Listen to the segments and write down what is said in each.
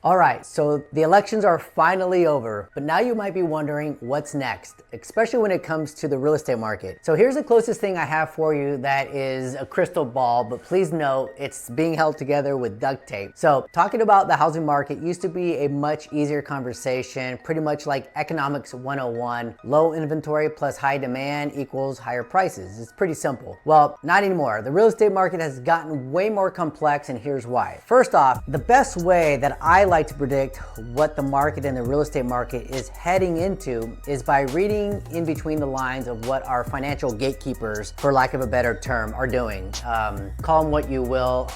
All right, so the elections are finally over, but now you might be wondering what's next, especially when it comes to the real estate market. So here's the closest thing I have for you that is a crystal ball, but please note it's being held together with duct tape. So talking about the housing market used to be a much easier conversation, pretty much like economics 101. Low inventory plus high demand equals higher prices. It's pretty simple. Well, not anymore. The real estate market has gotten way more complex, and here's why. First off, the best way that I like to predict what the market and the real estate market is heading into is by reading in between the lines of what our financial gatekeepers, for lack of a better term, are doing. Call them what you will,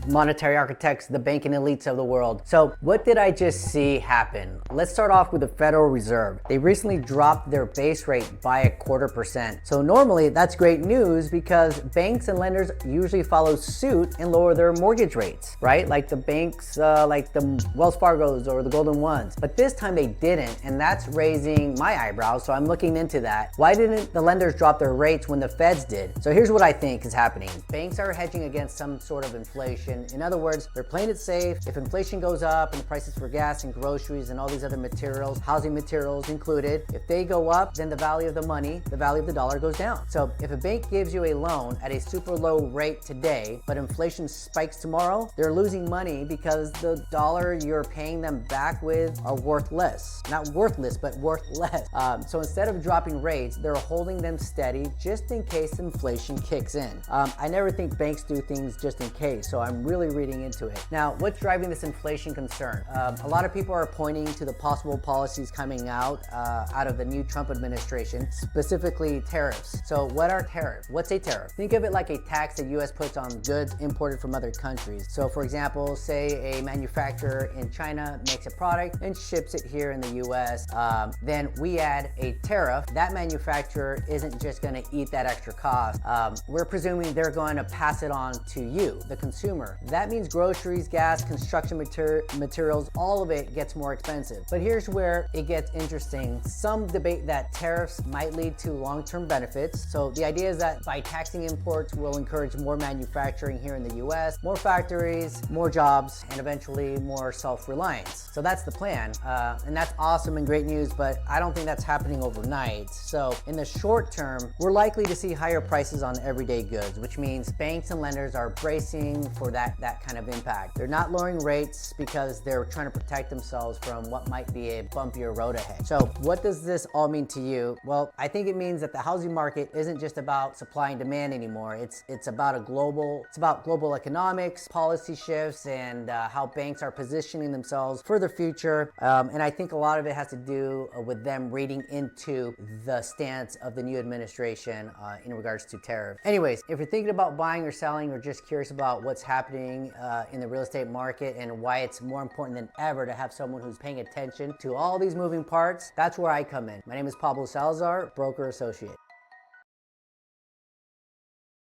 monetary architects, the banking elites of the world. So what did I just see happen? Let's start off with the Federal Reserve. They recently dropped their base rate by 0.25%. So normally that's great news because banks and lenders usually follow suit and lower their mortgage rates, right? Like the banks, like the Wells Fargo's or the Golden Ones. But this time they didn't, and that's raising my eyebrows, so I'm looking into that. Why didn't the lenders drop their rates when the feds did? So here's what I think is happening. Banks are hedging against some sort of inflation. In other words, they're playing it safe. If inflation goes up and the prices for gas and groceries and all these other materials, housing materials included, if they go up, then the value of the money, the value of the dollar goes down. So if a bank gives you a loan at a super low rate today, but inflation spikes tomorrow, they're losing money because the dollar you're paying them back with are worth less. Not worthless, but worth less. So instead of dropping rates, they're holding them steady just in case inflation kicks in. I never think banks do things just in case, so I'm really reading into it. Now, what's driving this inflation concern? A lot of people are pointing to the possible policies coming out of the new Trump administration, specifically tariffs. So what are tariffs? What's a tariff? Think of it like a tax the US puts on goods imported from other countries. So for example, say a manufacturer in China makes a product and ships it here in the US. Then we add a tariff. That manufacturer isn't just going to eat that extra cost. We're presuming they're going to pass it on to you, the consumer. That means groceries, gas, construction materials, all of it gets more expensive. But here's where it gets interesting. Some debate that tariffs might lead to long-term benefits. So the idea is that by taxing imports, we'll encourage more manufacturing here in the US, more factories, more jobs, and eventually more self-reliance. So that's the plan. And that's awesome and great news, but I don't think that's happening overnight. So in the short term, we're likely to see higher prices on everyday goods, which means banks and lenders are bracing for that kind of impact. They're not lowering rates because they're trying to protect themselves from what might be a bumpier road ahead. So what does this all mean to you? Well, I think it means that the housing market isn't just about supply and demand anymore. It's about global economics, policy shifts, and how banks are positioning themselves for the future. And I think a lot of it has to do with them reading into the stance of the new administration in regards to tariffs. Anyways, if you're thinking about buying or selling or just curious about what's happening in the real estate market and why it's more important than ever to have someone who's paying attention to all these moving parts, that's where I come in. My name is Pablo Salazar, broker associate.